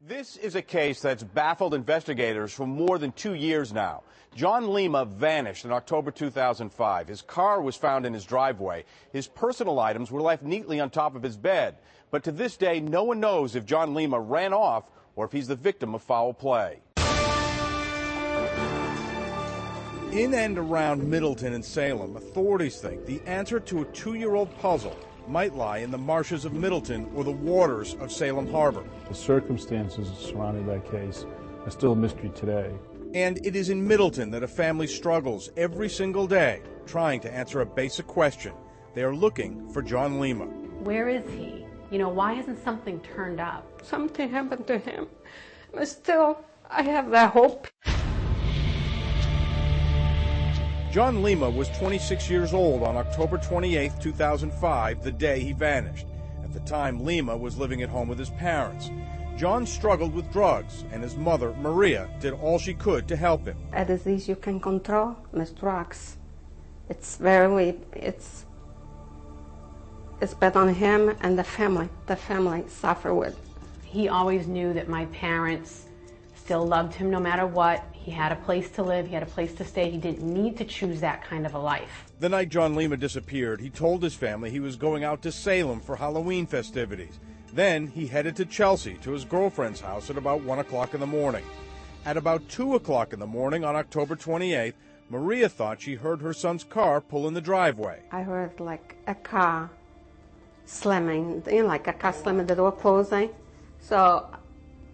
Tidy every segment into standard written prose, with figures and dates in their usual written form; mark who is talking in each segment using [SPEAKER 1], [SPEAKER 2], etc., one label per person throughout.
[SPEAKER 1] This is a case that's baffled investigators for more than 2 years now. John Lima vanished in October 2005. His car was found in his driveway. His personal items were left neatly on top of his bed. But to this day, no one knows if John Lima ran off or if he's the victim of foul play. In and around Middleton and Salem, authorities think the answer to a 2-year-old puzzle might lie in the marshes of Middleton or the waters of Salem Harbor.
[SPEAKER 2] The circumstances surrounding that case are still a mystery today.
[SPEAKER 1] And it is in Middleton that a family struggles every single day trying to answer a basic question. They are looking for John Lima.
[SPEAKER 3] Where is he? You know, why hasn't something turned up?
[SPEAKER 4] Something happened to him. But still, I have that hope.
[SPEAKER 1] John Lima was 26 years old on October 28, 2005, the day he vanished. At the time, Lima was living at home with his parents. John struggled with drugs, and his mother, Maria, did all she could to help him.
[SPEAKER 4] A disease you can control is drugs. It's bad on him and the family. The family suffer with.
[SPEAKER 3] He always knew that my parents still loved him no matter what. He had a place to live, he had a place to stay. He didn't need to choose that kind of a life.
[SPEAKER 1] The night John Lima disappeared, he told his family he was going out to Salem for Halloween festivities. Then he headed to Chelsea to his girlfriend's house at about 1 o'clock in the morning. At about 2 o'clock in the morning on October 28th, Maria thought she heard her son's car pull in the driveway.
[SPEAKER 4] I heard like a car slamming, like a car slamming, the door closing. So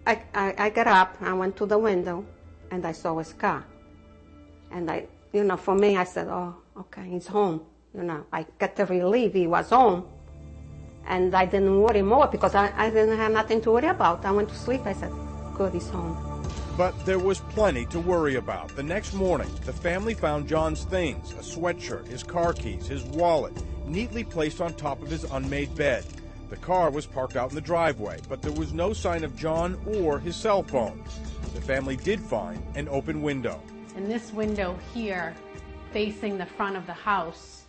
[SPEAKER 4] I got up, I went to the window, and I saw his car. And for me, I said, oh, okay, he's home. I got the relief he was home. And I didn't worry more because I didn't have nothing to worry about. I went to sleep, I said, good, he's home.
[SPEAKER 1] But there was plenty to worry about. The next morning, the family found John's things, a sweatshirt, his car keys, his wallet, neatly placed on top of his unmade bed. The car was parked out in the driveway, but there was no sign of John or his cell phone. The family did find an open window.
[SPEAKER 3] And this window here, facing the front of the house,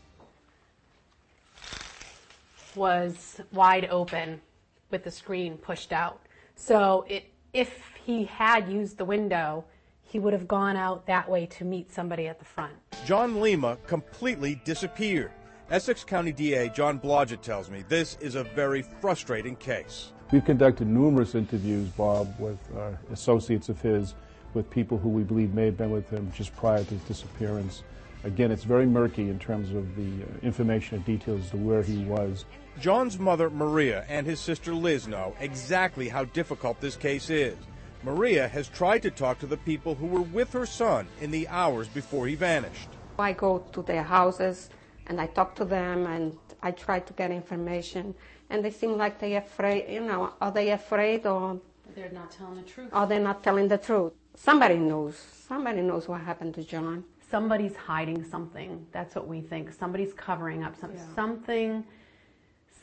[SPEAKER 3] was wide open with the screen pushed out. So if he had used the window, he would have gone out that way to meet somebody at the front.
[SPEAKER 1] John Lima completely disappeared. Essex County DA John Blodgett tells me this is a very frustrating case.
[SPEAKER 2] We've conducted numerous interviews, Bob, with associates of his, with people who we believe may have been with him just prior to his disappearance. Again, it's very murky in terms of the information and details as to where he was.
[SPEAKER 1] John's mother, Maria, and his sister Liz know exactly how difficult this case is. Maria has tried to talk to the people who were with her son in the hours before he vanished.
[SPEAKER 4] I go to their houses and I talk to them and I try to get information. And they seem like they're afraid, are they afraid or...
[SPEAKER 3] They're not telling the truth.
[SPEAKER 4] Or they're not telling the truth. Somebody knows what happened to John.
[SPEAKER 3] Somebody's hiding something. That's what we think. Somebody's covering up something.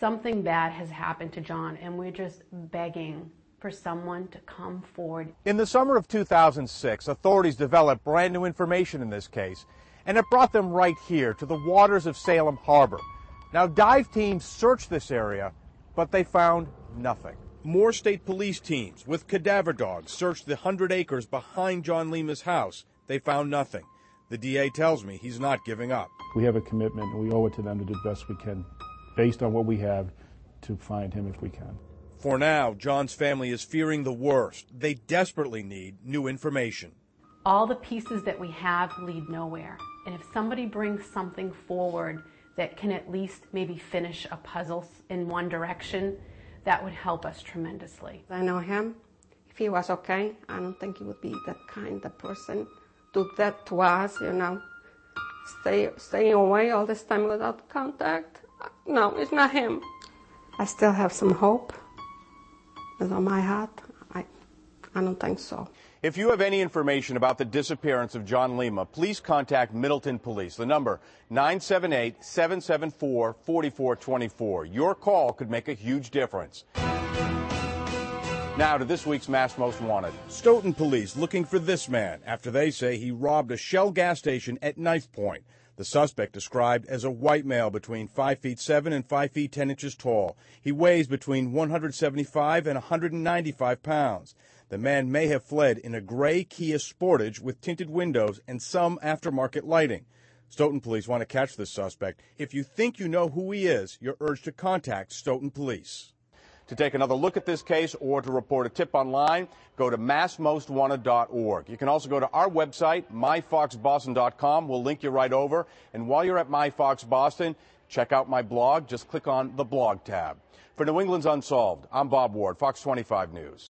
[SPEAKER 3] Something bad has happened to John, and we're just begging for someone to come forward.
[SPEAKER 1] In the summer of 2006, authorities developed brand new information in this case, and it brought them right here to the waters of Salem Harbor. Now, dive teams searched this area, but they found nothing. More state police teams with cadaver dogs searched the 100 acres behind John Lima's house. They found nothing. The DA tells me he's not giving up.
[SPEAKER 2] We have a commitment, and we owe it to them to do the best we can, based on what we have, to find him if we can.
[SPEAKER 1] For now, John's family is fearing the worst. They desperately need new information.
[SPEAKER 3] All the pieces that we have lead nowhere. And if somebody brings something forward that can at least maybe finish a puzzle in one direction, that would help us tremendously.
[SPEAKER 4] I know him. If he was okay, I don't think he would be that kind of person. Do that to us, stay away all this time without contact. No, it's not him. I still have some hope. It's on my heart. I don't think so.
[SPEAKER 1] If you have any information about the disappearance of John Lima, please contact Middleton Police. The number 978-774-4424. Your call could make a huge difference. Now to this week's Mass Most Wanted. Stoughton police looking for this man after they say he robbed a Shell gas station at knife point. The suspect described as a white male between 5'7" and 5 feet 10 inches tall. He weighs between 175 and 195 pounds. The man may have fled in a gray Kia Sportage with tinted windows and some aftermarket lighting. Stoughton police want to catch this suspect. If you think you know who he is, you're urged to contact Stoughton police. To take another look at this case or to report a tip online, go to massmostwanted.org. You can also go to our website, myfoxboston.com. We'll link you right over. And while you're at myfoxboston, check out my blog. Just click on the blog tab. For New England's Unsolved, I'm Bob Ward, Fox 25 News.